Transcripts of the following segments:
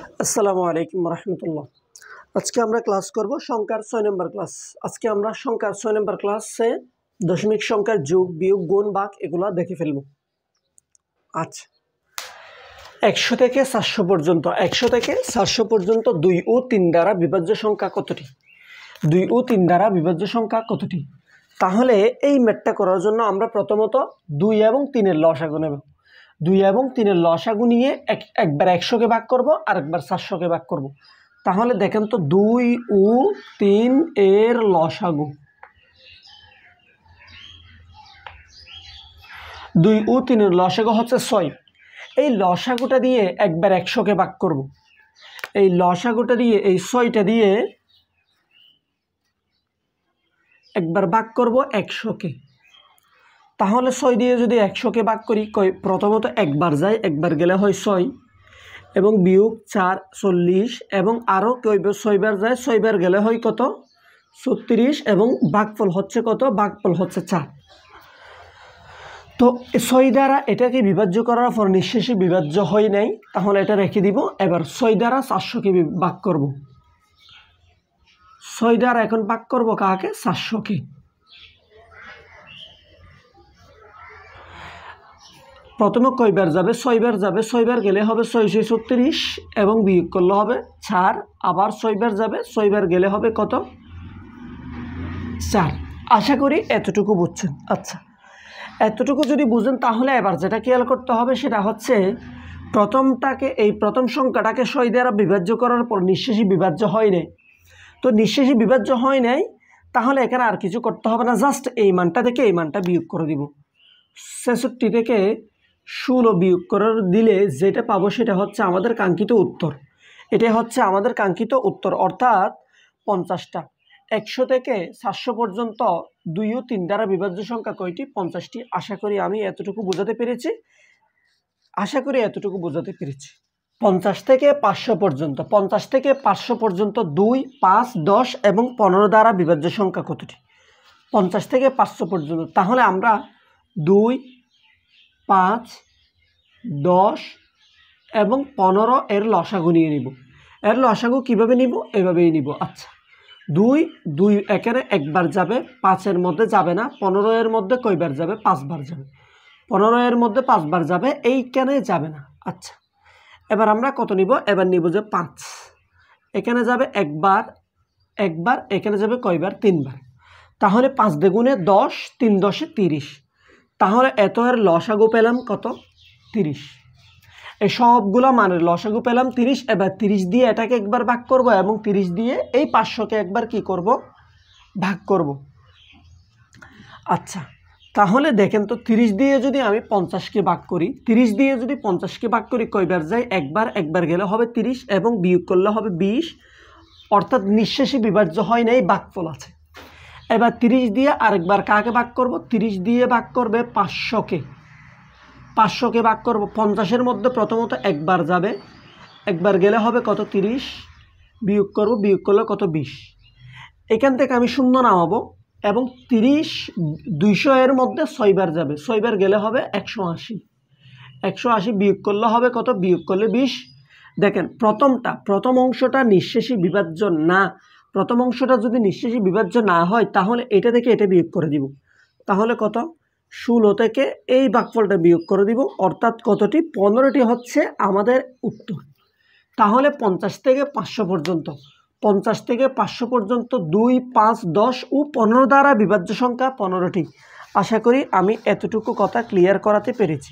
আসসালামু আলাইকুম রহমতুল্লাহ। আজকে আমরা ক্লাস করব সংখ্যার 6 নম্বর ক্লাস। আজকে আমরা সংখ্যার 6 নম্বর ক্লাসে দশমিক সংখ্যার যোগ বিয়োগ গুণ ভাগ এগুলো দেখে ফেলব। আচ্ছা, 100 থেকে 700 পর্যন্ত 100 থেকে 700 পর্যন্ত 2 ও 3 দ্বারা বিভাজ্য সংখ্যা কতটি? 2 ও 3 দ্বারা বিভাজ্য সংখ্যা কতটি? তাহলে এই ম্যাথটা করার জন্য আমরা প্রথমত 2 এবং 3 এর লসাগু নেব। 2 এবং 3 এর লসাগু নিয়ে একবার 100 কে ভাগ করব আর একবার 700 কে ভাগ করব। তাহলে দেখেন তো 2 ও 3 এর লসাগু, 2 ও 3 এর লসাগু হচ্ছে 6। এই লসাগুটা দিয়ে একবার 100 কে ভাগ করব। এই লসাগুটা দিয়ে এই 6টা দিয়ে একবার ভাগ করব 100 কে। তাহলে 6 দিয়ে যদি 100 কে ভাগ করি, প্রথমত একবার যায়, একবার গেলে হয় 6 এবং বিয়োগ 4 40 এবং আরও 6 বার যায়, 6 বার গেলে হয় কত? 36 এবং ভাগফল হচ্ছে কত? ভাগফল হচ্ছে 4। তো 6 দ্বারা এটাকে বিভাজ্য করার পর নিঃশেষে বিভাজ্য হয় নাই, তাহলে এটা রেখে দিব। এবার 6 দ্বারা 400 কে ভাগ করব। 6 দ্বারা এখন ভাগ করব কাকে? 400 কে। প্রথমে কয়বার যাবে? 6 বার যাবে, 6 বার গেলে হবে 6 36 এবং বিয়োগ করলে হবে 4। আবার 6 বার যাবে, 6 বার গেলে হবে কত? 4। আশা করি এতটুকু বুঝছেন। আচ্ছা, এতটুকু যদি বুঝেন তাহলে এবার যেটা খেয়াল করতে হবে সেটা হচ্ছে প্রথম সংখ্যাটাকে 6 দ্বারা বিভাজ্য করার পর নিঃশেষে বিভাজ্য হয় নাই। তো নিঃশেষে বিভাজ্য হয় নাই, তাহলে এখানে আর কিছু করতে হবে না, জাস্ট এই মানটা থেকে এই মানটা বিয়োগ করে দিব। 66 থেকে 16 বিয়োগ করে দিলে যেটা পাবো সেটা হচ্ছে আমাদের কাঙ্ক্ষিত উত্তর। এটাই হচ্ছে আমাদের কাঙ্ক্ষিত উত্তর, অর্থাৎ 50টা। 100 থেকে 700 পর্যন্ত 2 ও 3 দ্বারা বিভাজ্য সংখ্যা কয়টি? 50টি। আশা করি এতটুকু বোঝাতে পেরেছি। 50 থেকে 500 পর্যন্ত 50 থেকে 500 পর্যন্ত 2, 5, 10 এবং 15 দ্বারা বিভাজ্য সংখ্যা কতটি? 50 থেকে 500 পর্যন্ত। তাহলে আমরা 2, 5, 10 এবং 15 এর লসাগু নিয়ে নিব। এর লসাগু কিভাবে নিব? এভাবেই নিব। আচ্ছা, 2 এখানে একবার যাবে, 5 এর মধ্যে যাবে না। 15 এর মধ্যে কয়বার যাবে? 5 বার যাবে। 15 এর মধ্যে 5 বার যাবে, এইখানে যাবে না। আচ্ছা, এবার আমরা কত নিব? এবার নিব যে 5। এখানে যাবে একবার, এখানে যাবে কয়বার? 3 বার। তাহলে 5 দ্বিগুণে 10, 3 10 30। তাহলে এত এর লসাগু পেলাম কত? 30। এই সবগুলো মানের লসাগু পেলাম 30। এবার 30 দিয়ে এটাকে একবার ভাগ করব এবং 30 দিয়ে এই 500কে একবার কি করব? ভাগ করব। আচ্ছা, তাহলে দেখেন তো 30 দিয়ে যদি আমি 50কে ভাগ করি, 30 দিয়ে যদি 50কে ভাগ করি কয়বার যায়? একবার গেলে হবে 30 এবং বিয়োগ করলে হবে 20, অর্থাৎ নিঃশেষে বিভাজ্য হয় নাই, ভাগফল আছে। এবার 30 দিয়ে আরেকবার কাকে ভাগ করব? 30 দিয়ে ভাগ করবে 500কে। 500কে ভাগ করব। 50-এর মধ্যে প্রথমত একবার যাবে, একবার গেলে হবে কত? 30, বিয়োগ করব, বিয়োগ করলে কত? 20। এখান থেকে আমি শূন্য নামাবো এবং 30 200 এর মধ্যে 6 বার যাবে, 6 বার গেলে হবে 180। 180 বিয়োগ করলে হবে কত? বিয়োগ করলে 20। দেখেন প্রথম অংশটা নিঃশেষে বিভাজ্য না। প্রথম অংশটা যদি নিঃশেষে বিভাজ্য না হয় তাহলে এটা থেকে এটা বিয়োগ করে দিব। তাহলে কত? 16 থেকে এই ভাগফলটা বিয়োগ করে দিব, অর্থাৎ কতটি? 15টি হচ্ছে আমাদের উত্তর। তাহলে 50 থেকে 500 পর্যন্ত 50 থেকে 500 পর্যন্ত 2, 5, 10 ও 15 দ্বারা বিভাজ্য সংখ্যা 15টি। আশা করি আমি এতটুকু কথা ক্লিয়ার করাতে পেরেছি।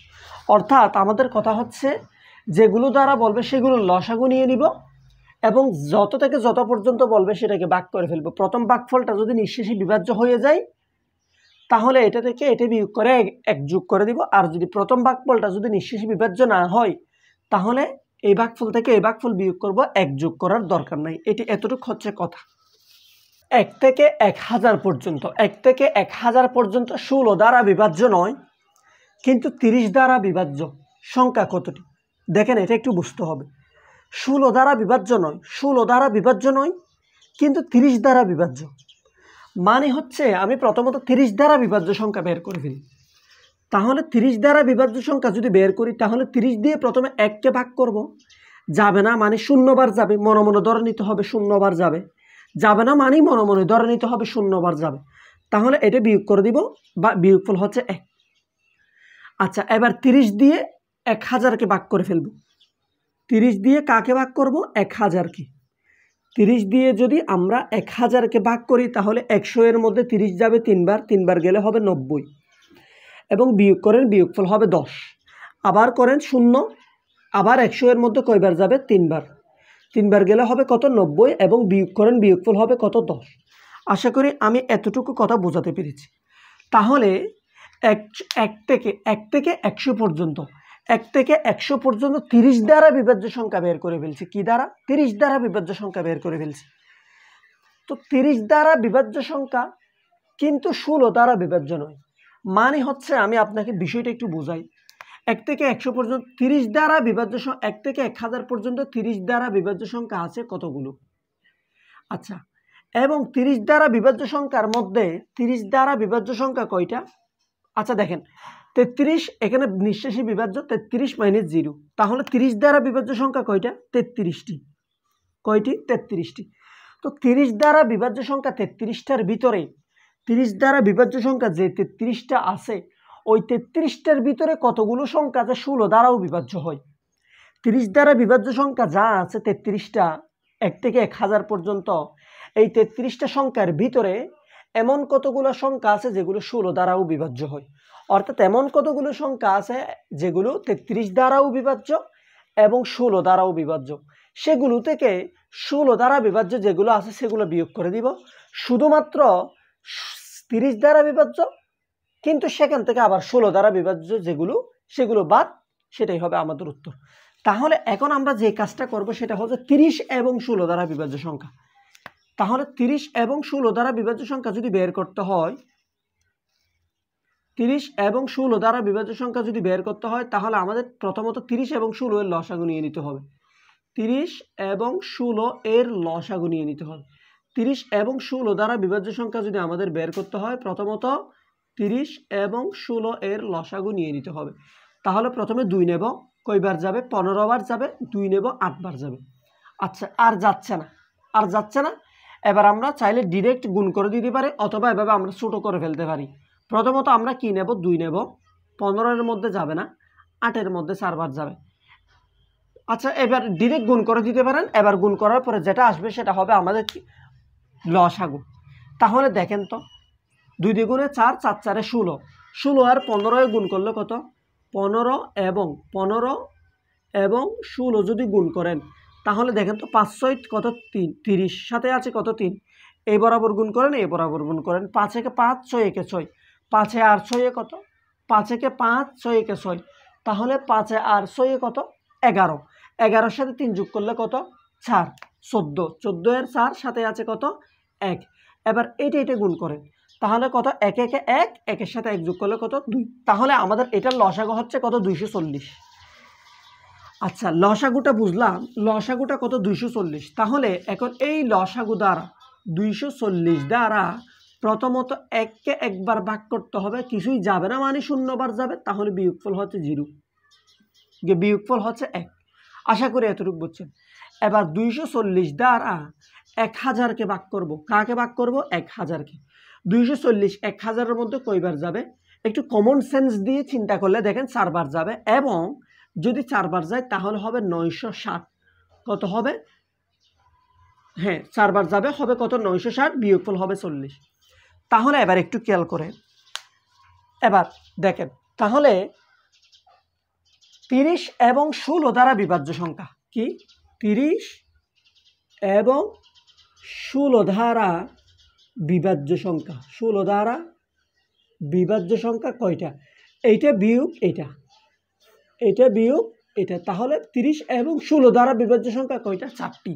অর্থাৎ আমাদের কথা হচ্ছে যেগুলো দ্বারা বলবে সেগুলো লসাগু নিয়ে নিব এবং যত থেকে যত পর্যন্ত বলবে সেটাকে ভাগ করে ফেলবো। প্রথম ভাগফলটা যদি নিঃশেষে বিভাজ্য হয়ে যায় তাহলে এটা থেকে এটা বিয়োগ করে 1 যোগ করে দিব। আর যদি প্রথম ভাগফলটা যদি নিঃশেষে বিভাজ্য না হয় তাহলে এই ভাগফল থেকে এই ভাগফল বিয়োগ করব, 1 যোগ করার দরকার নাই। এটি এতটুকু হচ্ছে কথা। 1 থেকে 1000 পর্যন্ত 1 থেকে 1000 পর্যন্ত 16 দ্বারা বিভাজ্য নয়, কিন্তু 30 দ্বারা বিভাজ্য সংখ্যা কতটি? দেখেন, এটা একটু বুঝতে হবে। 16 দ্বারা বিভাজ্য নয়, 16 দ্বারা বিভাজ্য নয়, কিন্তু 30 দ্বারা বিভাজ্য। মানে হচ্ছে আমি প্রথমত 30 দ্বারা বিভাজ্য সংখ্যা বের করে ফেলি। তাহলে 30 দ্বারা বিভাজ্য সংখ্যা যদি বের করি তাহলে 30 দিয়ে প্রথমে 1কে ভাগ করব যাবে না মানে শূন্যবার যাবে, মনে মনে ধরে নিতে হবে শূন্যবার যাবে। যাবে না মানে মনে মনে ধরে নিতে হবে শূন্যবার যাবে। তাহলে এটা বিয়োগ করে দিব, বা বিয়োগফল হচ্ছে 1। আচ্ছা, এবার 30 দিয়ে 1000কে ভাগ করে ফেলব। 30 দিয়ে কাকে ভাগ করব? 1000কে। 30 দিয়ে যদি আমরা 1000কে ভাগ করি তাহলে 100 এর মধ্যে 30 যাবে 3বার, 3বার গেলে হবে 90, এবং বিয়োগ করেন, বিয়োগফল হবে 10। আবার করেন 0, আবার 100 এর মধ্যে কয়বার যাবে? 3বার, 3বার গেলে হবে কত? 90, এবং বিয়োগ করেন, বিয়োগফল হবে কত? 10। আশা করি আমি এতটুকু কথা বোঝাতে পেরেছি। তাহলে 1 থেকে 100 পর্যন্ত, 1 থেকে 100 পর্যন্ত 30 দ্বারা বিভাজ্য সংখ্যা বের করে ফেলছি। কি দ্বারা? 30 দ্বারা বিভাজ্য সংখ্যা বের করে ফেলছি। তো 30 দ্বারা বিভাজ্য সংখ্যা কিন্তু 16 দ্বারা বিভাজ্য নয়। মানে হচ্ছে, আমি আপনাকে বিষয়টা একটু বোঝাই। 1 থেকে 100 পর্যন্ত 30 দ্বারা বিভাজ্য, 1 থেকে 1000 পর্যন্ত 30 দ্বারা বিভাজ্য সংখ্যা আছে কতগুলো? আচ্ছা, এবং 30 দ্বারা বিভাজ্য সংখ্যার মধ্যে 30 দ্বারা বিভাজ্য সংখ্যা কয়টা? আচ্ছা দেখেন, 33 এখানে নিঃশেষী বিভাজ্য, 33 - 0। তাহলে 30 দ্বারা বিভাজ্য সংখ্যা কয়টা? 33টি। কয়টি? 33টি। তো 30 দ্বারা বিভাজ্য সংখ্যা 33টার ভিতরে 30 দ্বারা বিভাজ্য সংখ্যা যে 33টা আছে, ওই 33টার ভিতরে কতগুলো সংখ্যা আছে 16 দ্বারাও বিভাজ্য হয়? 30 দ্বারা বিভাজ্য সংখ্যা যা আছে 33টা, 1 থেকে 1000 পর্যন্ত, এই 33টা সংখ্যার ভিতরে এমন কতগুলো সংখ্যা আছে যেগুলো 16 দ্বারাও বিভাজ্য হয়। অর্থাৎ এমন কতগুলো সংখ্যা আছে যেগুলো 33 দ্বারাও বিভাজ্য এবং 16 দ্বারাও বিভাজ্য। সেগুলো থেকে 16 দ্বারা বিভাজ্য যেগুলো আছে সেগুলো বিয়োগ করে দিব। শুধুমাত্র 30 দ্বারা বিভাজ্য, কিন্তু সেখান থেকে আবার 16 দ্বারা বিভাজ্য যেগুলো, সেগুলো বাদ, সেটাই হবে আমাদের উত্তর। তাহলে এখন আমরা যে কাজটা করব সেটা হচ্ছে 30 এবং 16 দ্বারা বিভাজ্য সংখ্যা। তাহলে 30 এবং 16 দ্বারা বিভাজ্য সংখ্যা যদি বের করতে হয়, 30 এবং 16 দ্বারা বিভাজ্য সংখ্যা যদি বের করতে হয়, তাহলে আমাদের প্রথমত 30 এবং 16 এর লসাগু নিয়ে নিতে হবে। 30 এবং 16 এর লসাগু নিয়ে নিতে হবে। 30 এবং 16 দ্বারা বিভাজ্য সংখ্যা যদি আমাদের বের করতে হয়, প্রথমত 30 এবং 16 এর লসাগু নিয়ে নিতে হবে। তাহলে প্রথমে 2 নেব, কয়বার যাবে? 15 বার যাবে। 2 নেব, 8 বার যাবে। আচ্ছা, আর যাচ্ছে না, আর যাচ্ছে না। এবার আমরা চাইলে ডিরেক্ট গুণ করে দিতে পারি, অথবা এভাবে আমরা ছোট করে ফেলতে পারি। প্রথমত আমরা কি নেব? 2 নেব। 15 এর মধ্যে যাবে না, 8 এর মধ্যে 4 বার যাবে। আচ্ছা, এবার ডিরেক্ট গুণ করে দিতে পারেন। এবার গুণ করার পরে যেটা আসবে সেটা হবে আমাদের লসাগু। তাহলে দেখেন তো, 2 দ্বিগুণে 4, 4 4 16, 16 আর 15 গুণ করলে কত? 15 এবং 16 যদি গুণ করেন তাহলে দেখেন তো 5 6 কত? 3, 30, সাথে আছে কত? 3। এই বরাবর গুণ করেন, এই বরাবর গুণ করেন। 5 একে 5, 6 একে 6, 5 আর 6 কত? 5 একে 5, 6 একে 6, তাহলে 5 আর 6 কত? 11। 11-এর সাথে 3 যোগ করলে কত? 4, 14, 14 এর 4, সাথে আছে কত? 1। এবার এটা গুণ করেন, তাহলে কত? 1 একে 1, 1 এর সাথে 1 যোগ করলে কত? 2। তাহলে আমাদের এটার লসাগু হচ্ছে কত? 240। আচ্ছা, লসাগুটা বুঝলাম, লসাগুটা কত? 240। তাহলে এখন এই লসাগু দ্বারা 240 দ্বারা প্রথমত 1কে একবার ভাগ করতে হবে, কিছুই যাবে না মানে 0 বার যাবে, তাহলে বিয়োগফল হচ্ছে 0, বিয়োগফল হচ্ছে 1। আশা করি এতটুকু বুঝছেন। এবার 240 দ্বারা 1000কে ভাগ করব। কাকে ভাগ করব? 1000কে। 240 1000-এর মধ্যে কয়বার যাবে? একটু কমন সেন্স দিয়ে চিন্তা করলে দেখেন 4 বার যাবে, এবং যদি 4 বার যায় তাহলে হবে 960। কত হবে? হ্যাঁ, 4 বার যাবে, হবে কত? 960, বিয়োগফল হবে 40। তাহলে এবার একটু খেয়াল করে এবার দেখেন, তাহলে 30 এবং 16 দ্বারা বিভাজ্য সংখ্যা কি? 30 এবং 16 দ্বারা বিভাজ্য সংখ্যা, 16 দ্বারা বিভাজ্য সংখ্যা কয়টা? এইটা বিয়োগ এইটা, এটা বিয়োগ এটা, তাহলে 30 এবং 16 দ্বারা বিভাজ্য সংখ্যা কয়টা? 4টি।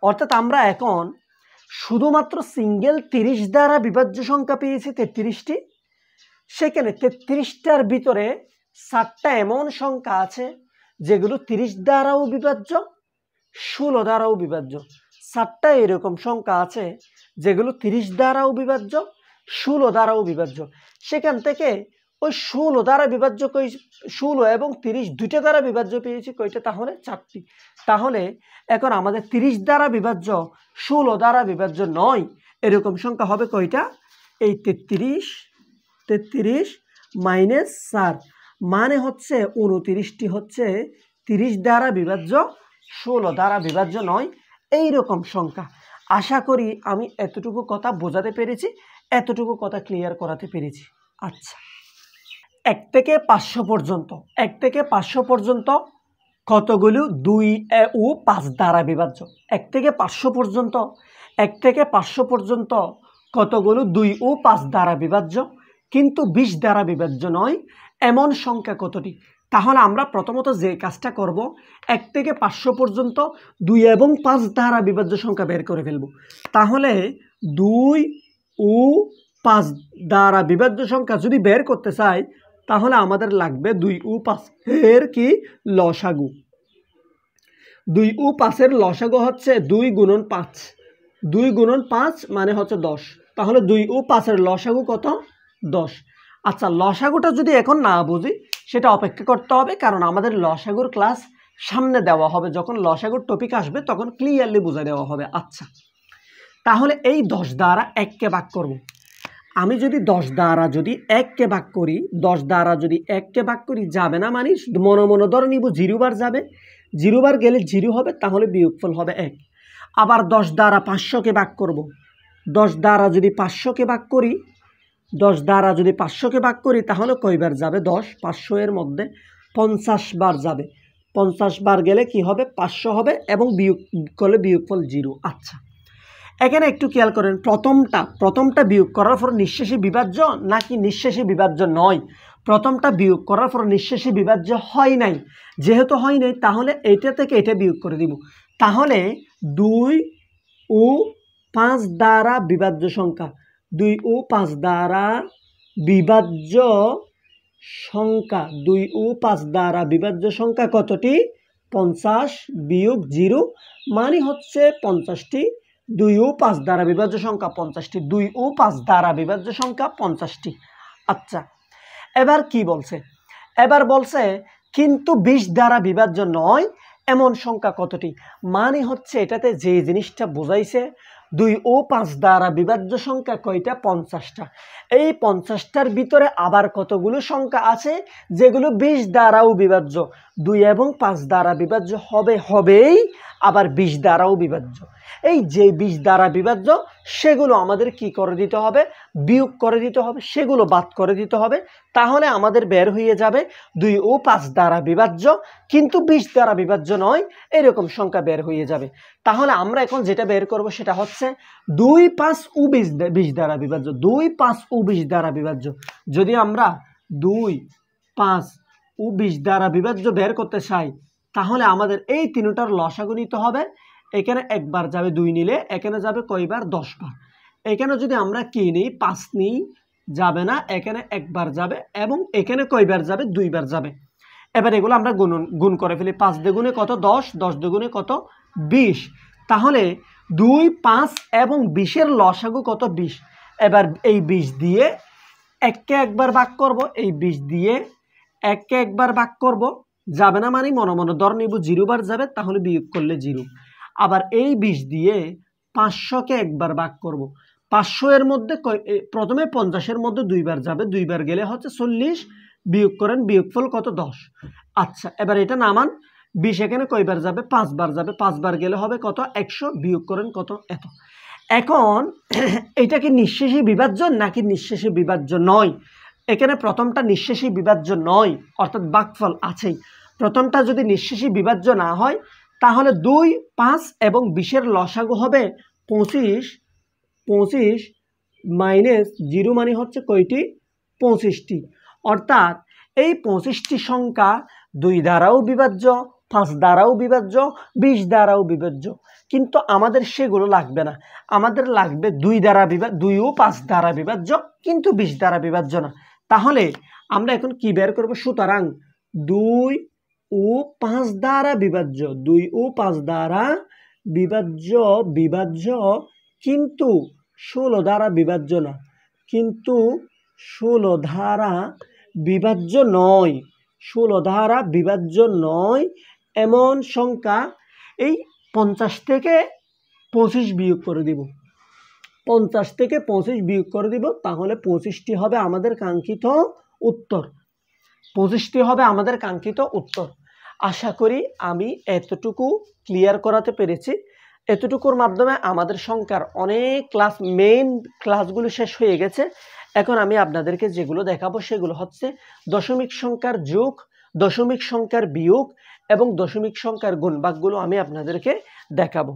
অর্থাৎ আমরা এখন শুধুমাত্র সিঙ্গেল 30 দ্বারা বিভাজ্য সংখ্যা পেয়েছি 33টি। সেখানে 33টার ভিতরে 7টা এমন সংখ্যা আছে যেগুলো 30 দ্বারাও বিভাজ্য, 16 দ্বারাও বিভাজ্য। 7টা এরকম সংখ্যা আছে যেগুলো 30 দ্বারাও বিভাজ্য, 16 দ্বারাও বিভাজ্য। সেখান থেকে ওই 16 দ্বারা বিভাজ্য 16 এবং 30 দুইটা দ্বারা বিভাজ্য পেয়েছি কয়টা, তাহলে 4টি। তাহলে এখন আমাদের 30 দ্বারা বিভাজ্য 16 দ্বারা বিভাজ্য নয় এরকম সংখ্যা হবে কয়টা, এই 33 মাইনাস 4 মানে হচ্ছে 29টি হচ্ছে 30 দ্বারা বিভাজ্য 16 দ্বারা বিভাজ্য নয় এইরকম সংখ্যা। আশা করি আমি এতটুকু কথা বোঝাতে পেরেছি, এতটুকু কথা ক্লিয়ার করাতে পেরেছি। আচ্ছা, 1 থেকে 500 পর্যন্ত, 1 থেকে 500 পর্যন্ত কতগুলো 2 ও 5 দ্বারা বিভাজ্য। 1 থেকে 500 পর্যন্ত, 1 থেকে 500 পর্যন্ত কতগুলো 2 ও 5 দ্বারা বিভাজ্য কিন্তু 20 দ্বারা বিভাজ্য নয় এমন সংখ্যা কতটি। তাহলে আমরা প্রথমত যে কাজটা করব, 1 থেকে 500 পর্যন্ত 2 এবং 5 দ্বারা বিভাজ্য সংখ্যা বের করে ফেলব। তাহলে 2 ও 5 দ্বারা বিভাজ্য সংখ্যা যদি বের করতে চাই তাহলে আমাদের লাগবে 2 ও 5 এর কি লসাগু। 2 ও 5 এর লসাগু হচ্ছে 2 গুণন 5, 2 গুণন 5 মানে হচ্ছে 10। তাহলে 2 ও 5 এর লসাগু কত, 10। আচ্ছা, লসাগুটা যদি এখন না বুঝি সেটা অপেক্ষা করতে হবে, কারণ আমাদের লসাগুর ক্লাস সামনে দেওয়া হবে, যখন লসাগুর টপিক আসবে তখন ক্লিয়ারলি বুঝাই দেওয়া হবে। আচ্ছা, তাহলে এই 10 দ্বারা 1কে ভাগ করব। আমি যদি 10 দ্বারা যদি 1কে ভাগ করি, 10 দ্বারা যদি 1কে ভাগ করি যাবে না, মানে মনে ধরে নিব 0 বার যাবে, 0 বার গেলে 0 হবে, তাহলে বিয়োগফল হবে 1। আবার 10 দ্বারা 500কে ভাগ করব। 10 দ্বারা যদি 500কে ভাগ করি, 10 দ্বারা যদি 500কে ভাগ করি তাহলে কয়বার যাবে, 10, 500 এর মধ্যে 50 বার যাবে, 50 বার গেলে কি হবে, 500 হবে এবং বিয়োগ করলে বিয়োগফল 0। আচ্ছা, এখানে একটু খেয়াল করেন, প্রথমটা বিয়োগ করার পর নিঃশেষে বিভাজ্য নাকি নিঃশেষে বিভাজ্য নয়। প্রথমটা বিয়োগ করার পর নিঃশেষে বিভাজ্য হয় নাই, যেহেতু হয় নাই তাহলে এটা থেকে এটা বিয়োগ করে দিব। তাহলে 2 ও 5 দ্বারা বিভাজ্য সংখ্যা, 2 ও 5 দ্বারা বিভাজ্য সংখ্যা, 2 ও 5 দ্বারা বিভাজ্য সংখ্যা কতটি, 50 বিয়োগ 0 মানে হচ্ছে 50টি। 2 ও 5 দ্বারা বিভাজ্য সংখ্যা 50টি, 2 ও 5 দ্বারা বিভাজ্য সংখ্যা 50টি। আচ্ছা, এবার কি বলছে, এবার বলছে কিন্তু 20 দ্বারা বিভাজ্য নয় এমন সংখ্যা কতটি, মানে হচ্ছে এটাতে যে জিনিসটা বোঝাইছে 2 ও 5 দ্বারা বিভাজ্য সংখ্যা কয়টা, 50টা। এই 50টার ভিতরে আবার কতগুলো সংখ্যা আছে যেগুলো 20 দ্বারাও বিভাজ্য, 2 এবং 5 দ্বারা বিভাজ্য হবেই, আবার 20 দ্বারাও বিভাজ্য। এই যে 20 দ্বারা বিভাজ্য সেগুলো আমাদের কি করে দিতে হবে, বিয়োগ করে দিতে হবে, সেগুলো বাদ করে দিতে হবে। তাহলে আমাদের বের হয়ে যাবে 2 ও 5 দ্বারা বিভাজ্য কিন্তু 20 দ্বারা বিভাজ্য নয় এরকম সংখ্যা বের হয়ে যাবে। তাহলে আমরা এখন যেটা বের করব সেটা হচ্ছে 2, 5 ও 20 দ্বারা বিভাজ্য, 2, 5 ও 20 দ্বারা বিভাজ্য। যদি আমরা 2, 5 ও 20 দ্বারা বিভাজ্য বের করতে চাই তাহলে আমাদের এই তিনটার লসাগু নিতে হবে। এখানে একবার যাবে 2 নিলে, এখানে যাবে কয়বার, 10 বার। এখানে যদি আমরা কি নিই, 5 নিই, যাবে না, এখানে একবার যাবে এবং এখানে কয়বার যাবে, 2 বার যাবে। এবার এগুলো আমরা গুণ করে ফেলি, 5 দ্বিগুণে কত, 10, 10 দ্বিগুণে কত, 20। তাহলে 2, 5 এবং 20-এর লসাগু কত, 20। এবার এই 20 দিয়ে 1কে একবার ভাগ করব, এই 20 দিয়ে 1কে একবার ভাগ করব, যাবে না মানে মনে ধর নিব 0 বার যাবে, তাহলে বিয়োগ করলে 0। আবার এই 20 দিয়ে 500কে একবার ভাগ করব, 500 এর মধ্যে প্রথমে 50-এর মধ্যে 2 বার যাবে, 2 বার গেলে হচ্ছে 40, বিয়োগ করেন, বিয়োগফল কত, 10। আচ্ছা, এবার এটা নামান, 20 এখানে কয়বার যাবে, 5 বার যাবে, 5 বার গেলে হবে কত, 100, বিয়োগ করেন কত, এত। এখন এটা কি নিঃশেষী বিভাজ্য নাকি নিঃশেষী বিভাজ্য নয়, এখানে প্রথমটা নিঃশেষী বিভাজ্য নয়, অর্থাৎ ভাগফল আছেই। প্রথমটা যদি নিঃশেষী বিভাজ্য না হয় তাহলে 2, 5 এবং 20-এর লসাগু হবে 25, 25 মাইনাস 0 মানে হচ্ছে কয়টি, 25টি। অর্থাৎ এই 25টি সংখ্যা 2 দ্বারাও বিভাজ্য, 5 দ্বারাও বিভাজ্য, 20 দ্বারাও বিভাজ্য, কিন্তু আমাদের সেগুলো লাগবে না। আমাদের লাগবে 2 ও 5 দ্বারা বিভাজ্য কিন্তু 20 দ্বারা বিভাজ্য না। তাহলে আমরা এখন কি বের করব, সুতরাং 2 ও 5 দ্বারা বিভাজ্য, 2 ও 5 দ্বারা বিভাজ্য কিন্তু 16 দ্বারা বিভাজ্য না, কিন্তু 16 দ্বারা বিভাজ্য নয়, 16 দ্বারা বিভাজ্য নয় এমন সংখ্যা এই 50 থেকে 25 বিয়োগ করে দিব। 50 থেকে 25 বিয়োগ করে দিব, তাহলে 25টি হবে আমাদের কাঙ্ক্ষিত উত্তর। 25টি হবে আমাদের কাঙ্ক্ষিত উত্তর। আশা করি আমি এতটুকু ক্লিয়ার করাতে পেরেছি। এতটুকুর মাধ্যমে আমাদের সংখ্যার অনেক মেইন ক্লাসগুলো শেষ হয়ে গেছে। এখন আমি আপনাদেরকে যেগুলো দেখাবো সেগুলো হচ্ছে দশমিক সংখ্যার যোগ, দশমিক সংখ্যার বিয়োগ এবং দশমিক সংখ্যার গুণভাগগুলো আমি আপনাদেরকে দেখাবো।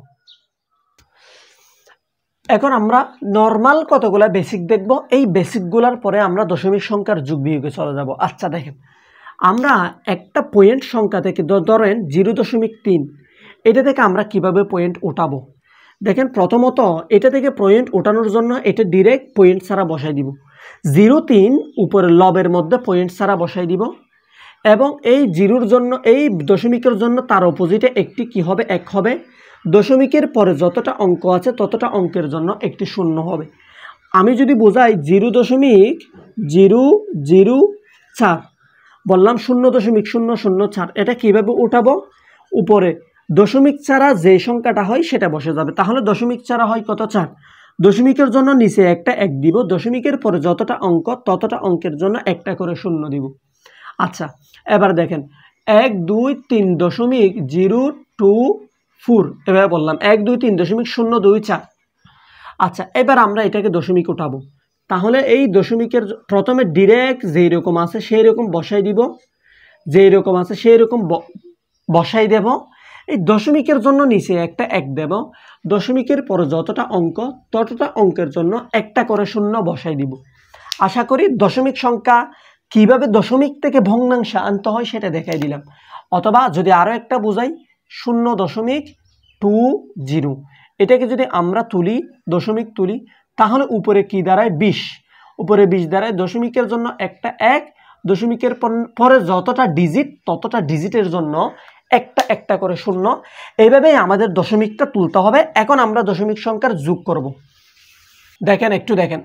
এখন আমরা নর্মাল কতগুলা বেসিক দেখব, এই বেসিকগুলোর পরে আমরা দশমিক সংখ্যার যোগ বিয়োগে চলে যাব। আচ্ছা দেখেন, আমরা একটা পয়েন্ট সংখ্যা থেকে ধরেন 0.3, এটা থেকে আমরা কিভাবে পয়েন্ট উঠাবো। দেখেন প্রথমত এটা থেকে পয়েন্ট ওঠানোর জন্য এটা ডিরেক্ট পয়েন্ট ছাড়া বসাই দিব। 0.3 উপরে লবের মধ্যে পয়েন্ট ছাড়া বসাই দিব এবং এই জিরোর জন্য, এই দশমিকের জন্য তার অপোজিটে একটি কি হবে, 1 হবে। দশমিকের পরে যতটা অঙ্ক আছে ততটা অঙ্কের জন্য একটি শূন্য হবে। আমি যদি বোঝাই 0.004 বললাম 0.004, এটা কিভাবে উঠাবো, উপরে দশমিক ছাড়া যে সংখ্যাটা হয় সেটা বসে যাবে। তাহলে দশমিক ছাড়া হয় কত, 4। দশমিকের জন্য নিচে একটা 1 দিব, দশমিকের পরে যতটা অঙ্ক ততটা অঙ্কের জন্য একটা করে শূন্য দিব। আচ্ছা এবার দেখেন 123.024, এভাবে বললাম 123.024। আচ্ছা এবার আমরা এটাকে দশমিক উঠাবো, তাহলে এই দশমিকের প্রথমে ডিরেক্ট যেই রকম আছে সেই রকম বসাই দিব, যেই রকম আছে সেই রকম বসাই দেব। এই দশমিকের জন্য নিচে একটা 1 দেব, দশমিকের পরে যতটা অঙ্ক ততটা অঙ্কের জন্য একটা করে শূন্য বসাই দিব। আশা করি দশমিক সংখ্যা কিভাবে দশমিক থেকে ভগ্নাংশে আনতে হয় সেটা দেখাই দিলাম। অথবা যদি আরও একটা বোঝাই, 0.20, এটাকে যদি আমরা তুলি, দশমিক তুলি, তাহলে উপরে কি দাঁড়ায়, 20। উপরে 20 দাঁড়ায়, দশমিকের জন্য একটা 1, দশমিকের পরে যতটা ডিজিট ততটা ডিজিটের জন্য একটা একটা করে শূন্য। এইভাবেই আমাদের দশমিকটা তুলতে হবে। এখন আমরা দশমিক সংখ্যার যোগ করব। দেখেন একটু দেখেন,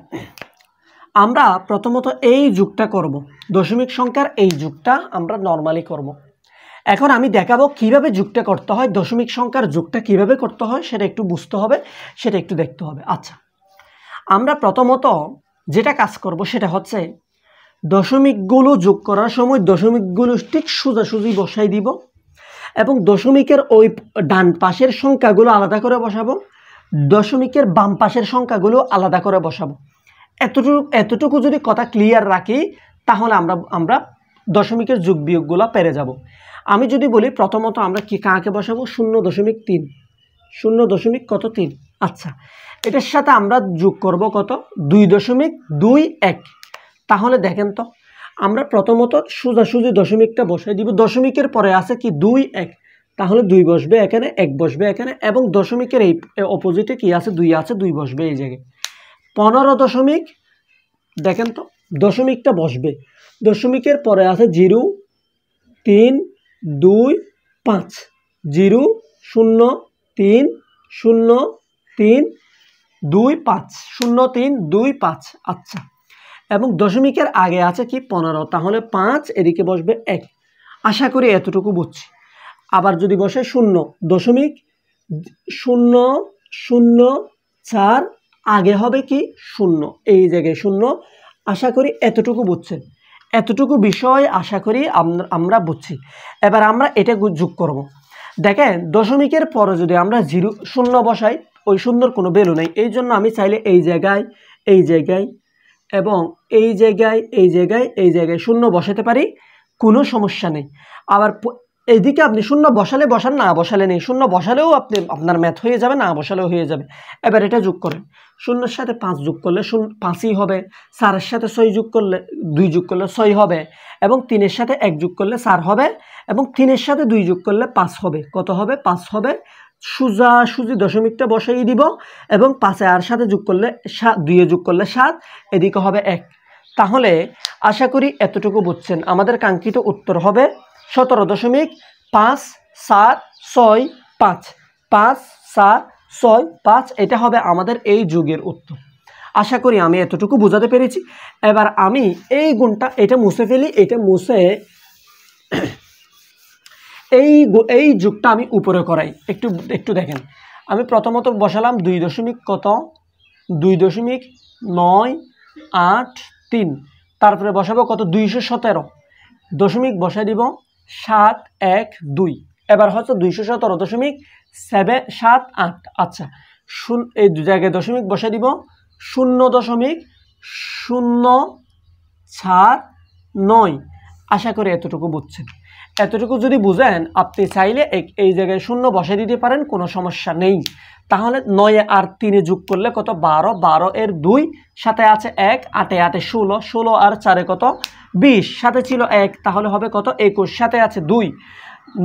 আমরা প্রথমত এই যোগটা করব, দশমিক সংখ্যার এই যোগটা আমরা নর্মালি করব। এখন আমি দেখাবো কিভাবে যোগটা করতে হয়, দশমিক সংখ্যার যোগটা কিভাবে করতে হয় সেটা একটু বুঝতে হবে, সেটা একটু দেখতে হবে। আচ্ছা আমরা প্রথমত যেটা কাজ করব সেটা হচ্ছে দশমিকগুলো যোগ করার সময় দশমিকগুলো ঠিক সোজাসুজি বসাই দিব এবং দশমিকের ওই ডান পাশের সংখ্যাগুলো আলাদা করে বসাবো, দশমিকের বাম পাশের সংখ্যাগুলো আলাদা করে বসাবো। এতটুকু যদি কথা ক্লিয়ার রাখি তাহলে আমরা দশমিকের যোগ বিয়োগগুলো পেরে যাব। আমি যদি বলি প্রথমত আমরা কি কাকে বসাবো, 0.3, 0.3। আচ্ছা এটার সাথে আমরা যোগ করব কত, 2.21। তাহলে দেখেন তো আমরা প্রথমত সোজাসুজি দশমিকটা বসাই দিব, দশমিকের পরে আছে কি 2, 1, তাহলে 2 বসবে এখানে, 1 বসবে এখানে এবং দশমিকের এই অপোজিটে কি আছে, 2 আছে, 2 বসবে এই জায়গায়। 15 দেখেন তো দশমিকটা বসবে, দশমিকের পরে আছে 0, 3, 2, 5, 0, 0, 3, 0, 3, 2, 5, 0, 3, 2, 5। আচ্ছা এবং দশমিকের আগে আছে কি 15, তাহলে 5 এদিকে বসবে 1। আশা করি এতটুকু বুঝছি। আবার যদি বসে 0.004 আগে হবে কি 0, এই জায়গায় 0। আশা করি এতটুকু বুঝছেন, এতটুকু বিষয় আশা করি আমরা বুঝছি। এবার আমরা এটা যোগ করব। দেখেন দশমিকের পরে যদি আমরা 0 বসাই, ওই শূন্যর কোনো ভ্যালু নেই, এই জন্য আমি চাইলে এই জায়গায়, এই জায়গায় এবং এই জায়গায়, এই জায়গায়, এই জায়গায় 0 বসাতে পারি, কোনো সমস্যা নেই। আবার এইদিকে আপনি 0 বসালে বসান, না বসালে নেই, 0 বসালেও আপনার ম্যাথ হয়ে যাবে, না বসালেও হয়ে যাবে। এবার এটা যোগ করেন, 0-এর সাথে 5 যোগ করলে 5ই হবে, 4-এর সাথে 6 যোগ করলে 2 যোগ করলে 6 হবে এবং 3-এর সাথে 1 যোগ করলে 4 হবে এবং 3-এর সাথে 2 যোগ করলে 5 হবে। কত হবে, 5 হবে। সোজাসুজি দশমিকটা বসাই দিব এবং 5-এর সাথে যোগ করলে 2-এ যোগ করলে 7, এদিকে হবে 1। তাহলে আশা করি এতটুকু বুঝছেন। আমাদের কাঙ্ক্ষিত উত্তর হবে 17.575, 5, 7, 6, 5। এটা হবে আমাদের এই যোগের উত্তর। আশা করি আমি এতটুকু বোঝাতে পেরেছি। এবার আমি এই গুণটা এটা মুছে ফেলি, এটা মুছে এই যুগটা আমি উপরে করাই। একটু দেখেন, আমি প্রথমত বসালাম 2.983, তারপরে বসাবো কত 217 দশমিক বসাই দিব 712, এবার হচ্ছে 217.778। আচ্ছা, এই দু জায়গায় দশমিক বসাই দিব 0.049। আশা করি এতটুকু বুঝছেন। এতটুকু যদি বুঝেন, আপনি চাইলে এই জায়গায় 0 বসাই দিতে পারেন, কোনো সমস্যা নেই। তাহলে 9 আর 3 যোগ করলে কত 12, 12 এর 2 সাথে আছে 1, 8 এ 16, 16 আর 4 কত 20, সাথে ছিল 1, তাহলে হবে কত 21, সাথে আছে 2,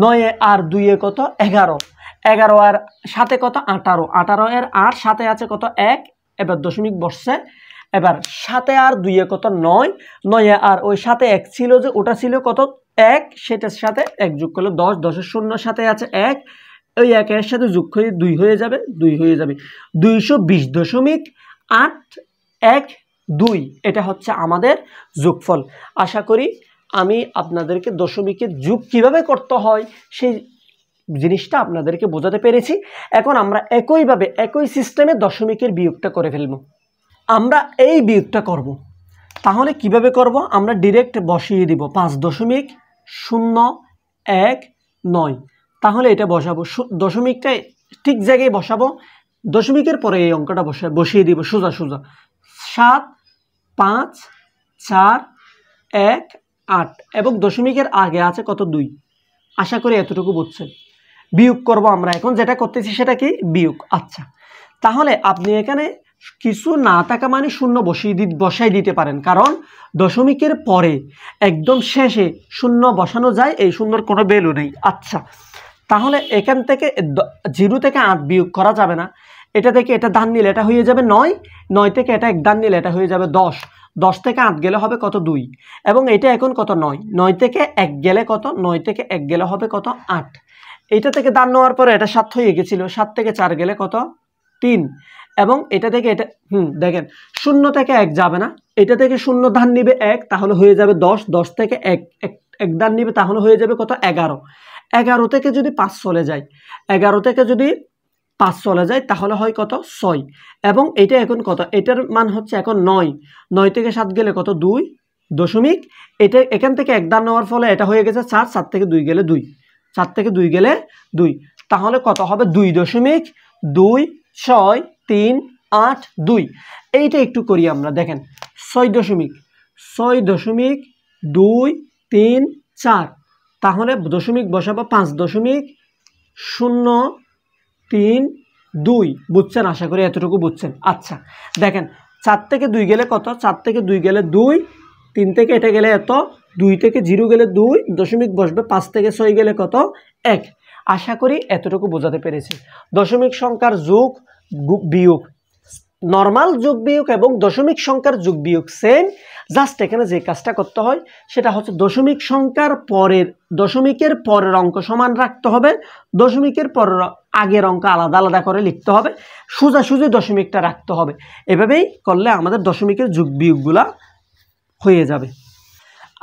9 আর 2 এ কত 11, 11 আর সাথে কত 18, 18 এর 8, সাথে আছে কত 1, এবার দশমিক বসছে। এবার 7 আর 2 এ কত 9, 9 আর ওই সাথে 1 ছিল যে ওটা ছিল কত 1, সেটার সাথে 1 যোগ করলে 10, 10 এর 0 সাথে আছে 1, ওই 1 এর সাথে যোগ করে 2 হয়ে যাবে, 220.812। এটা হচ্ছে আমাদের যোগফল। আশা করি আমি আপনাদেরকে দশমিকের যোগ কিভাবে করতে হয় সেই জিনিসটা আপনাদেরকে বোঝাতে পেরেছি। এখন আমরা একইভাবে একই সিস্টেমে দশমিকের বিয়োগটা করে ফেলব। আমরা এই বিয়োগটা করব, তাহলে কিভাবে করব? আমরা ডিরেক্ট বসিয়ে দিব 5.019। তাহলে এটা বসাবো, দশমিকটা ঠিক জায়গায় বসাবো, দশমিকের পরে এই অঙ্কটা বসিয়ে দিব সোজা সোজা 7, 5, 4, 1, 8 এবং দশমিকের আগে আছে কত 2। আশা করি এতটুকু বুঝছেন। বিয়োগ করব আমরা এখন, যেটা করতেছি সেটা কি বিয়োগ। আচ্ছা, তাহলে আপনি এখানে কিছু না থাকা মানে 0 বসাই দিতে পারেন, কারণ দশমিকের পরে একদম শেষে 0 বসানো যায়, এই 0-র কোনো ভ্যালু নেই। আচ্ছা, তাহলে এখান থেকে 0 থেকে 8 বিয়োগ করা যাবে না। এটা থেকে এটা দান নিলে এটা হয়ে যাবে 9, 9 থেকে এটা এক দান নিলে এটা হয়ে যাবে 10, 10 থেকে 8 গেলে হবে কত 2, এবং এটা এখন কত 9, 9 থেকে 1 গেলে কত, 9 থেকে 1 গেলে হবে কত 8। এটা থেকে দান নেওয়ার পরে এটা 7 হয়ে গেছিল, 7 থেকে 4 গেলে কত 3, এবং এটা থেকে এটা দেখেন 0 থেকে 1 যাবে না, এটা থেকে 0 দান নিবে 1, তাহলে হয়ে যাবে 10, 10 থেকে 1 দান নিবে, তাহলে হয়ে যাবে কত 11, 11 থেকে যদি 5 চলে যায়, 11 থেকে যদি 5 চলে যায় তাহলে হয় কত 6, এবং এটা এখন কত, এটার মান হচ্ছে এখন 9, 9 থেকে 7 গেলে কত 2 দশমিক, এটা এখান থেকে 1 দান নেওয়ার ফলে এটা হয়ে গেছে 4, 4 থেকে 2 গেলে 2, 4 থেকে 2 গেলে 2, তাহলে কত হবে 2.26382। এইটা একটু করি আমরা, দেখেন 6.234, তাহলে দশমিক বসাবো 5.032। বুঝছেন? আশা করি এতটুকু বুঝছেন। আচ্ছা, দেখেন 4 থেকে 2 গেলে কত, 4 থেকে 2 গেলে 2, 3 থেকে এটা গেলে এত, 2 থেকে 0 গেলে 2, দশমিক বসবে 5 থেকে 6 গেলে কত 1। আশা করি এতটুকু বোঝাতে পেরেছি। দশমিক সংখ্যার যোগ বিয়োগ, নর্মাল যোগ বিয়োগ এবং দশমিক সংখ্যার যোগ বিয়োগ সেম, জাস্ট এখানে যে কাজটা করতে হয় সেটা হচ্ছে দশমিকের পরের অঙ্ক সমান রাখতে হবে, দশমিকের পরের আগের অঙ্ক আলাদা আলাদা করে লিখতে হবে, সোজাসুজি দশমিকটা রাখতে হবে। এভাবেই করলে আমাদের দশমিকের যোগ বিয়োগগুলা হয়ে যাবে।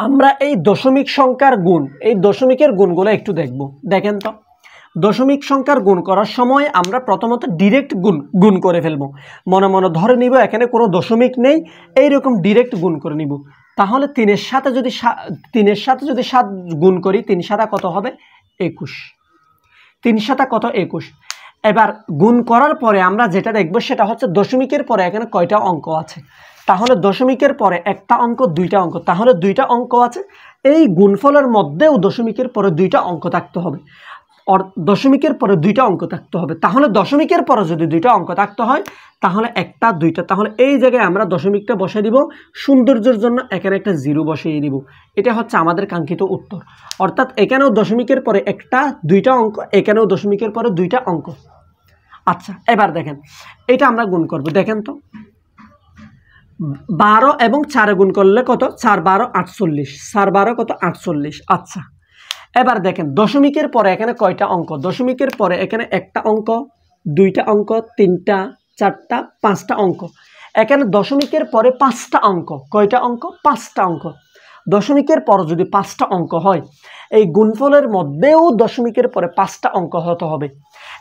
আমরা এই দশমিক সংখ্যার গুণ, এই দশমিকের গুণগুলো একটু দেখব। দেখেন তো, দশমিক সংখ্যার গুণ করার সময় আমরা প্রথমত ডিরেক্ট গুণ করে ফেলবো, মনে মনে ধরে নিব এখানে কোনো দশমিক নেই, এইরকম ডিরেক্ট গুণ করে নিব। তাহলে 3-এর সাথে যদি 7 গুণ করি, 3 7 কত হবে 21, 3 7 কত 21। এবার গুণ করার পরে আমরা যেটা দেখব সেটা হচ্ছে দশমিকের পরে এখানে কয়টা অঙ্ক আছে। তাহলে দশমিকের পরে একটা অঙ্ক, দুইটা অঙ্ক, তাহলে 2টা অঙ্ক আছে। এই গুণফলের মধ্যেও দশমিকের পরে 2টা অঙ্ক থাকতে হবে, দশমিকের পরে 2টা অঙ্ক থাকতে হবে। তাহলে দশমিকের পরে যদি 2টা অঙ্ক থাকতে হয় তাহলে 1টা 2টা, তাহলে এই জায়গায় আমরা দশমিকটা বসিয়ে দিব, সৌন্দর্যের জন্য এখানে একটা 0 বসিয়ে দিব। এটা হচ্ছে আমাদের কাঙ্ক্ষিত উত্তর। অর্থাৎ এখানেও দশমিকের পরে 1টা 2টা অঙ্ক, এখানেও দশমিকের পরে 2টা অঙ্ক। আচ্ছা, এবার দেখেন এটা আমরা গুণ করব। দেখেন তো 12 এবং 4 গুণ করলে কত, 4 12 48, 4 12 কত 48। আচ্ছা, এবার দেখেন দশমিকের পরে এখানে কয়টা অঙ্ক, দশমিকের পরে এখানে একটা অঙ্ক, 2টা অঙ্ক, 3টা, 4টা, 5টা অঙ্ক। এখানে দশমিকের পরে 5টা অঙ্ক, কয়টা অঙ্ক? 5টা অঙ্ক। দশমিকের পর যদি 5টা অঙ্ক হয়, এই গুণফলের মধ্যেও দশমিকের পরে 5টা অঙ্ক হতে হবে।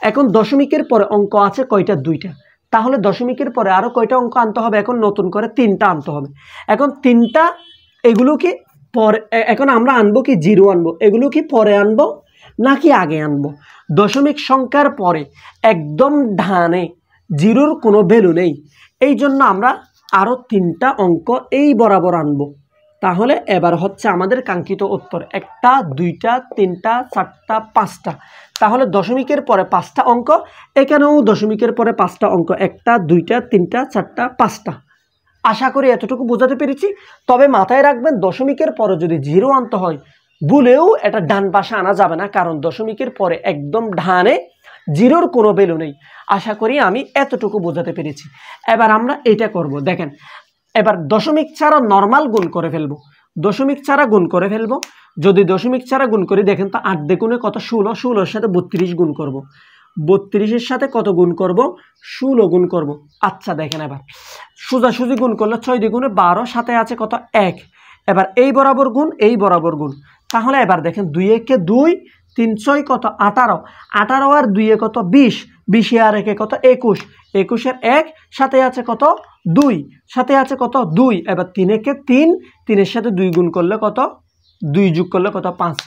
এখন দশমিকের পরে অঙ্ক আছে কয়টা? 2টা। তাহলে দশমিকের পরে আরো কয়টা অঙ্ক আনতে হবে? এখন নতুন করে 3টা আনতে হবে। এখন 3টা, এগুলো কি পরে, এখন আমরা আনবো কি 0 আনবো? এগুলো কি পরে আনবো নাকি আগে আনবো? দশমিক সংখ্যার পরে একদম ডানে 0-র কোনো ভ্যালু নেই, এই জন্য আমরা আরো 3টা অঙ্ক এই বরাবর আনবো। তাহলে এবার হচ্ছে আমাদের কাঙ্ক্ষিত উত্তর 1টা 2টা 3টা 4টা 5টা। তাহলে দশমিকের পরে 5টা অঙ্ক, এখানেও দশমিকের পরে 5টা অঙ্ক, 1টা 2টা 3টা 4টা 5টা। আশা করি এতটুকু বোঝাতে পেরেছি। তবে মাথায় রাখবেন, দশমিকের পরে যদি 0 আনতে হয়, ভুলেও এটা ডান পাশে আনা যাবে না, কারণ দশমিকের পরে একদম ডানে 0-র কোনো ভ্যালু নেই। আশা করি আমি এতটুকু বোঝাতে পেরেছি। এবার আমরা এটা করব। দেখেন, এবার দশমিক ছাড়া নর্মাল গুণ করে ফেলবো। দশমিক ছাড়া গুণ করে ফেলবো। যদি দশমিক ছাড়া গুণ করি, দেখেন তো 8 দ্বিগুণে কত? 16। 16-র সাথে 32 গুণ করব। 32-এর সাথে কত গুণ করব? 16 গুণ করব। আচ্ছা দেখেন, এবার সোজাসুজি গুণ করলে 6 দ্বিগুণে 12, সাথে আছে কত? 1। এবার এই বরাবর গুণ, এই বরাবর গুণ। তাহলে এবার দেখেন 2 একে 2, 3 6 কত? 18। 18 আর 2 এ কত? 20। 20 আর 1 এ কত? 21। 21-এর 1, সাথে আছে কত? 2। সাথে আছে কত? 2। এবার 3 একে 3, 3-এর সাথে 2 গুণ করলে কত? 2 যোগ করলে কত? 5।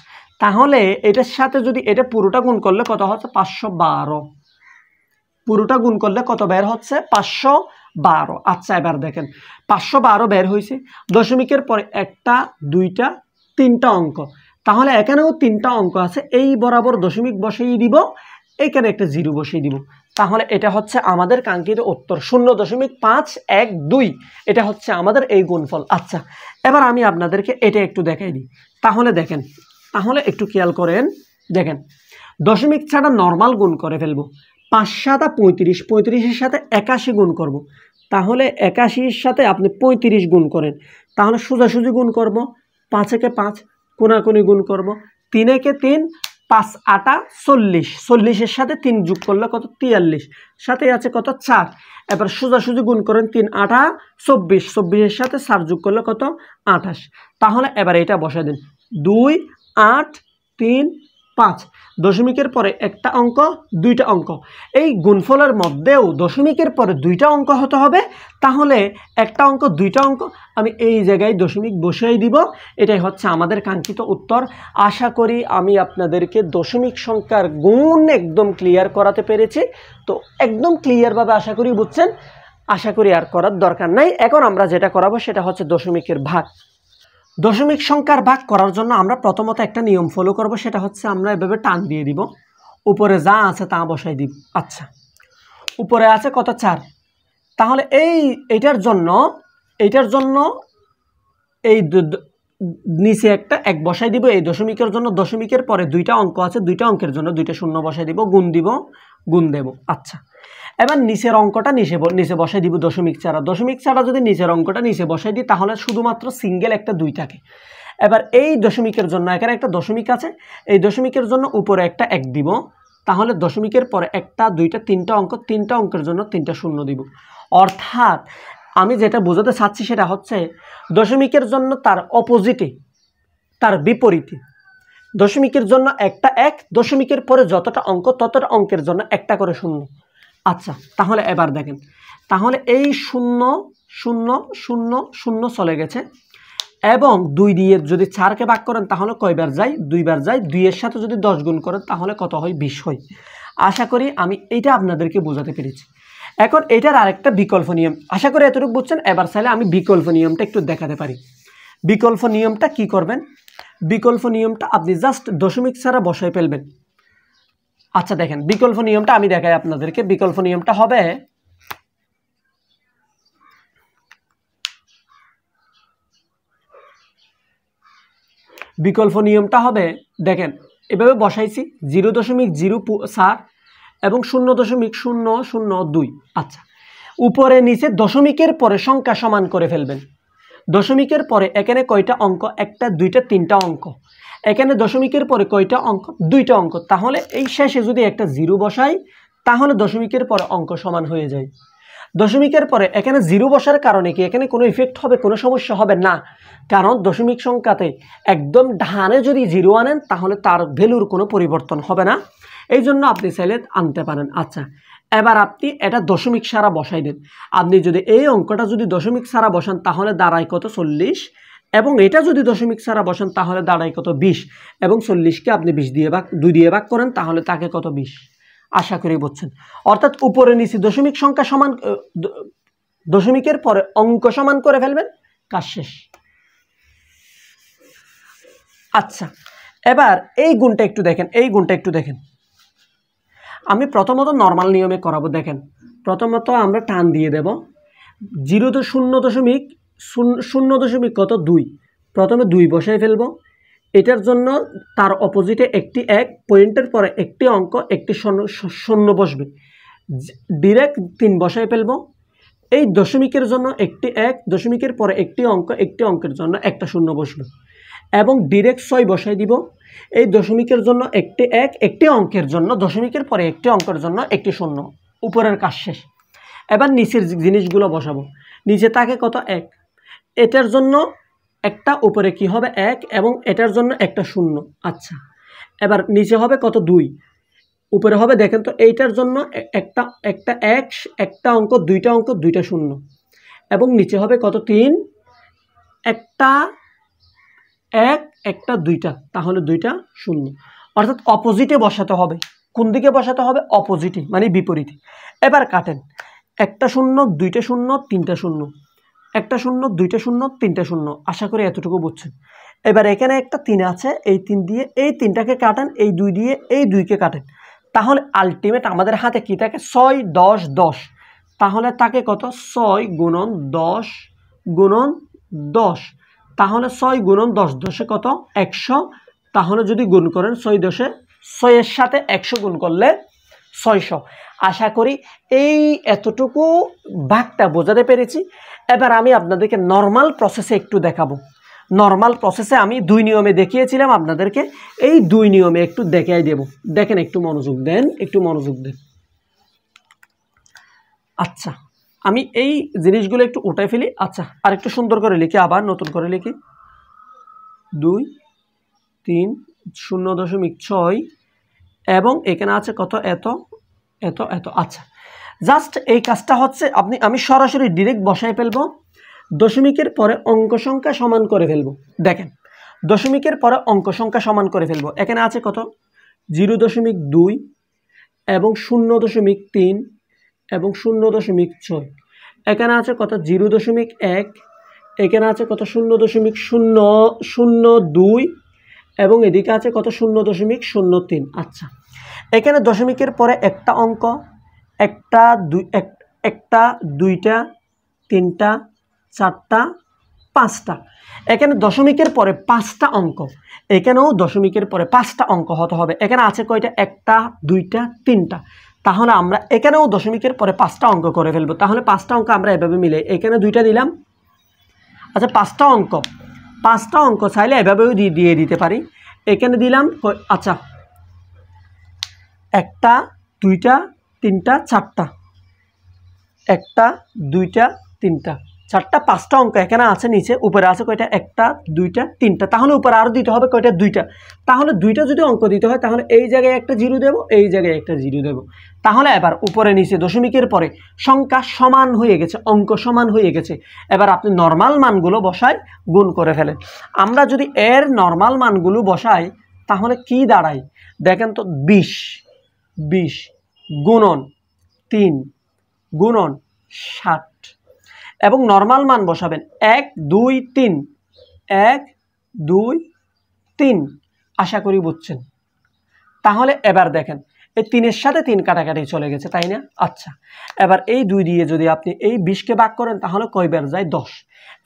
তাহলে এটার সাথে যদি এটা পুরোটা গুণ করলে কত হচ্ছে? 512। পুরোটা গুণ করলে কত বের হচ্ছে? 512। আচ্ছা এবার দেখেন, 512 বের হয়েছে। দশমিকের পরে 1টা 2টা 3টা অঙ্ক, তাহলে এখানেও 3টা অঙ্ক আছে। এই বরাবর দশমিক বসিয়ে দিব, এখানে একটা 0 বসিয়ে দিব। তাহলে এটা হচ্ছে আমাদের কাঙ্ক্ষিত উত্তর 0.512। এটা হচ্ছে আমাদের এই গুণফল। আচ্ছা এবার আমি আপনাদেরকে এটা একটু দেখাই দিই। তাহলে দেখেন, তাহলে একটু খেয়াল করেন। দেখেন, দশমিক ছাড়া নর্মাল গুণ করে ফেলবো। 5 7 35, 35-এর সাথে 81 গুণ করব। তাহলে 81-এর সাথে আপনি 35 গুণ করেন, তাহলে সোজাসুজি গুণ করব। 5 একে 5, কোনাকুনি গুণ করব। 3 একে 3, 5 8 40। 40-এর সাথে 3 যোগ করলে কত? 43। সাথে আছে কত? 4। এবার সোজাসুজি গুণ করেন। 3 8 24। 24-এর সাথে 4 যোগ করলে কত? 28। তাহলে এবার এটা বসাই দিন। 2 8 3 5। দশমিকের পরে একটা অঙ্ক, 2টা অঙ্ক। এই গুণফলের মধ্যেও দশমিকের পরে 2টা অঙ্ক হতে হবে। তাহলে একটা অঙ্ক 2টা অঙ্ক, আমি এই জায়গায় দশমিক বসিয়ে দিব। এটাই হচ্ছে আমাদের কাঙ্ক্ষিত উত্তর। আশা করি আমি আপনাদেরকে দশমিক সংখ্যার গুণ একদম ক্লিয়ার করাতে পেরেছি। তো একদম ক্লিয়ারভাবে আশা করি বুঝছেন। আশা করি আর করার দরকার নাই। এখন আমরা যেটা করাবো সেটা হচ্ছে দশমিকের ভাগ। দশমিক সংখ্যার ভাগ করার জন্য আমরা প্রথমত একটা নিয়ম ফলো করব। সেটা হচ্ছে আমরা এভাবে টান দিয়ে দিব, উপরে যা আছে তা বসাই দিব। আচ্ছা, উপরে আছে কত? 4। তাহলে এইটার জন্য এই নিচে একটা 1 বসাই দিব এই দশমিকের জন্য। দশমিকের পরে 2টা অঙ্ক আছে, 2টা অঙ্কের জন্য 2টা শূন্য বসাই দিব, গুণ দেব। আচ্ছা, এবার নিচের অঙ্কটা নিচে বসাই দিব দশমিক ছাড়া। দশমিক ছাড়া যদি নিচের অঙ্কটা নিচে বসাই দিই, তাহলে শুধুমাত্র সিঙ্গেল একটা 2 থাকে। এবার এই দশমিকের জন্য এখানে একটা দশমিক আছে, এই দশমিকের জন্য উপরে একটা 1 দিব। তাহলে দশমিকের পরে 1টা 2টা 3টা অঙ্ক, 3টা অঙ্কের জন্য 3টা শূন্য দিব। অর্থাৎ আমি যেটা বোঝাতে চাচ্ছি সেটা হচ্ছে দশমিকের জন্য তার অপোজিটে, তার বিপরীতে, দশমিকের জন্য একটা 1, দশমিকের পরে যতটা অঙ্ক ততটা অঙ্কের জন্য একটা করে শূন্য। আচ্ছা, তাহলে এবার দেখেন, তাহলে এই 0 0 0 0 চলে গেছে। এবং 2 দিয়ে যদি 4কে ভাগ করেন তাহলে কয়বার যায়? 2 বার যায়। 2 এর সাথে যদি 10 গুণ করেন তাহলে কত হয়? 20 হয়। আশা করি আমি এটা আপনাদেরকে বোঝাতে পেরেছি। এখন এটার আরেকটা বিকল্প নিয়ম, আশা করি এতটুকু বুঝছেন। এবার চাইলে আমি বিকল্প নিয়মটা একটু দেখাতে পারি। বিকল্প নিয়মটা কি করবেন? বিকল্প নিয়মটা আপনি জাস্ট দশমিক ছাড়া বসায় ফেলবেন। আচ্ছা দেখেন, বিকল্প নিয়মটা আমি দেখাই আপনাদেরকে। বিকল্প নিয়মটা হবে, দেখেন এভাবে বসাইছি 0.04 এবং 0.002। আচ্ছা, উপরে নিচে দশমিকের পরে সংখ্যা সমান করে ফেলবেন। দশমিকের পরে এখানে কয়টা অঙ্ক? 1টা 2টা 3টা অঙ্ক। এখানে দশমিকের পরে কয়টা অঙ্ক? 2টা অঙ্ক। তাহলে এই শেষে যদি একটা 0 বসাই তাহলে দশমিকের পরে অঙ্ক সমান হয়ে যায়। দশমিকের পরে এখানে 0 বসার কারণে কি এখানে কোনো ইফেক্ট হবে, কোনো সমস্যা হবে না, কারণ দশমিক সংখ্যাতে একদম ডানে যদি 0 আনেন তাহলে তার ভ্যালুর কোনো পরিবর্তন হবে না, এই জন্য আপনি চাইলে আনতে পারেন। আচ্ছা, এবার আপনি এটা দশমিক ছাড়া বসাই দেন। আপনি যদি এই অঙ্কটা যদি দশমিক ছাড়া বসান তাহলে দাঁড়ায় কত 40, এবং এটা যদি দশমিক ছাড়া বসান তাহলে দাঁড়ায় কত 20, এবং 40কে আপনি 2 দিয়ে ভাগ করেন তাহলে তাকে কত 20। আশা করি বুঝছেন। অর্থাৎ উপরে নিচে দশমিক সংখ্যা সমান, দশমিকের পরে অঙ্ক সমান করে ফেলবেন, কাজ শেষ। আচ্ছা, এবার এই গুণটা একটু দেখেন, এই গুণটা একটু দেখেন। আমি প্রথমত নর্মাল নিয়মে করাবো। দেখেন, প্রথমত আমরা টান দিয়ে দেব 0.0 কত 2, প্রথমে 2 বসাই ফেলবো। এটার জন্য তার অপোজিটে একটি 1, পয়েন্টের পরে একটি অঙ্ক, একটি শূন্য বসবে, ডিরেক্ট 3 বসাই ফেলবো। এই দশমিকের জন্য একটি 1, দশমিকের পরে একটি অঙ্ক, একটি অঙ্কের জন্য একটা শূন্য বসবে, এবং ডিরেক্ট 6 বসাই দিব। এই দশমিকের জন্য একটি 1, একটি অঙ্কের জন্য, দশমিকের পরে একটি অঙ্কের জন্য একটি শূন্য, উপরের কাজ শেষ। এবার নিচের জিনিসগুলো বসাবো। নিচে থাকে কত 1, এটার জন্য একটা, উপরে কি হবে 1, এবং এটার জন্য একটা শূন্য। আচ্ছা, এবার নিচে হবে কত 2, উপরে হবে দেখেন তো এইটার জন্য একটা 1, একটা অঙ্ক, দুইটা অঙ্ক, দুইটা শূন্য, এবং নিচে হবে কত 3, একটা 1, একটা 2টা, তাহলে 2টা শূন্য। অর্থাৎ অপোজিটে বসাতে হবে। কোন দিকে বসাতে হবে? অপোজিটে, মানে বিপরীতে। এবার কাটেন, একটা শূন্য, দুইটা শূন্য, তিনটা শূন্য, একটা শূন্য, দুইটা শূন্য, তিনটা শূন্য। আশা করি এতটুকু বুঝছেন। এবার এখানে একটা 3 আছে, এই 3 দিয়ে এই 3টাকে কাটেন, এই 2 দিয়ে এই 2কে কাটেন, তাহলে আলটিমেট আমাদের হাতে কি থাকে? 6, 10, 10। তাহলে তাকে কত? 6 গুণন 10 গুণন 10। তাহলে 6 গুণন 10, 10-এ কত? 100। তাহলে যদি গুণ করেন 6 10-এ, 6 এর সাথে 100 গুণ করলে 600। আশা করি এই এতটুকু ভাগটা বোঝাতে পেরেছি। এবার আমি আপনাদেরকে নর্মাল প্রসেসে একটু দেখাবো। নর্মাল প্রসেসে আমি 2 নিয়মে দেখিয়েছিলাম আপনাদেরকে, এই 2 নিয়মে একটু দেখাই দেব। দেখেন, একটু মনোযোগ দেন, একটু মনোযোগ দেন। আচ্ছা, আমি এই জিনিসগুলো একটু উঠাই ফেলি। আচ্ছা, আর একটু সুন্দর করে লিখি, আবার নতুন করে লিখি। 2, 3, 0.6, এবং এখানে আছে কত? এত এত এত। আচ্ছা, জাস্ট এই কাজটা হচ্ছে আমি সরাসরি ডিরেক্ট বসাই ফেলবো, দশমিকের পরে অঙ্ক সংখ্যা সমান করে ফেলবো। দেখেন, দশমিকের পরে অঙ্ক সংখ্যা সমান করে ফেলবো। এখানে আছে কত? 0.2 এবং 0.3 এবং 0.6। এখানে আছে কত? 0.1, এখানে আছে কত? 0.002, এবং এদিকে আছে কত? 0.03। আচ্ছা, এখানে দশমিকের পরে একটা অঙ্ক, একটা, দুইটা, তিনটা, চারটা, পাঁচটা। এখানে দশমিকের পরে 5টা অঙ্ক, এখানেও দশমিকের পরে 5টা অঙ্ক হতে হবে। এখানে আছে কয়টা? একটা, দুইটা, তিনটা। তাহলে আমরা এখানেও দশমিকের পরে 5টা অঙ্ক করে ফেলবো। তাহলে 5টা অঙ্ক আমরা এভাবে মিলে, এখানে 2টা দিলাম। আচ্ছা, 5টা অঙ্ক চাইলে এভাবেও দিয়ে দিতে পারি। এখানে দিলাম, আচ্ছা, একটা, দুইটা, তিনটা, চারটা, একটা, দুইটা, তিনটা, চারটা, 5টা অঙ্ক এখানে আছে। নিচে উপরে আছে কয়টা? একটা, দুইটা, তিনটা। তাহলে উপরে আরও দিতে হবে কয়টা? 2টা। তাহলে 2টা যদি অঙ্ক দিতে হয় তাহলে এই জায়গায় একটা 0 দেব, এই জায়গায় একটা 0 দেব। তাহলে এবার উপরে নিচে দশমিকের পরে সংখ্যা সমান হয়ে গেছে, অঙ্ক সমান হয়ে গেছে। এবার আপনি নর্মাল মানগুলো বসায় গুণ করে ফেলেন। আমরা যদি এর নর্মাল মানগুলো বসাই তাহলে কি দাঁড়ায়? দেখেন তো, 20 গুণন 3 গুণন 60, এবং নর্মাল মান বসাবেন 1, 2, 3, 1, 2, 3। আশা করি বুঝছেন। তাহলে এবার দেখেন, এই 3-এর সাথে 3 কাটাকাটি চলে গেছে, তাই না? আচ্ছা, এবার এই 2 দিয়ে যদি আপনি এই 20কে ভাগ করেন তাহলে কয়বার যায়? 10।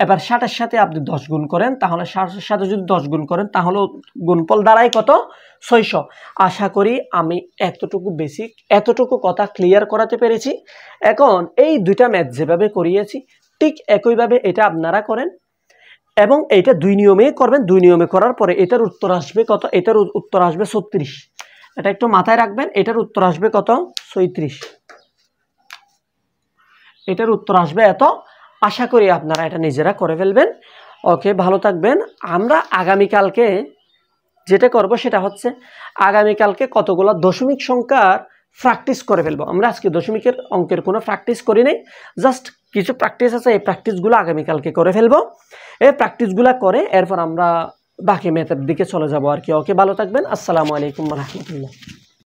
এবার 60-এর সাথে আপনি 10 গুণ করেন, তাহলে 60-এর সাথে যদি 10 গুণ করেন তাহলে গুণফল দাঁড়ায় কত? 600। আশা করি আমি এতটুকু কথা ক্লিয়ার করাতে পেরেছি। এখন এই 2টা ম্যাথ যেভাবে করিয়েছি ঠিক একইভাবে এটা আপনারা করেন, এবং এইটা 2 নিয়মেই করবেন। 2 নিয়মে করার পরে এটার উত্তর আসবে কত? এটার উত্তর আসবে 36। এটা একটু মাথায় রাখবেন, এটার উত্তর আসবে কত? 36। এটার উত্তর আসবে এত। আশা করি আপনারা এটা নিজেরা করে ফেলবেন। ওকে, ভালো থাকবেন। আমরা আগামীকালকে যেটা করব সেটা হচ্ছে আগামীকালকে কতগুলো দশমিক সংখ্যার প্র্যাকটিস করে ফেলবো। আমরা আজকে দশমিকের অঙ্কের কোনো প্র্যাকটিস করি নাই, জাস্ট কিছু প্র্যাকটিস আছে, এই প্র্যাকটিসগুলো আগামীকালকে করে ফেলবো। এই প্র্যাকটিসগুলো করে এরপর আমরা বাকি ম্যাথের দিকে চলে যাব আর কি। ওকে, ভালো থাকবেন। আসসালামু আলাইকুম ওয়া রাহমাতুল্লাহ।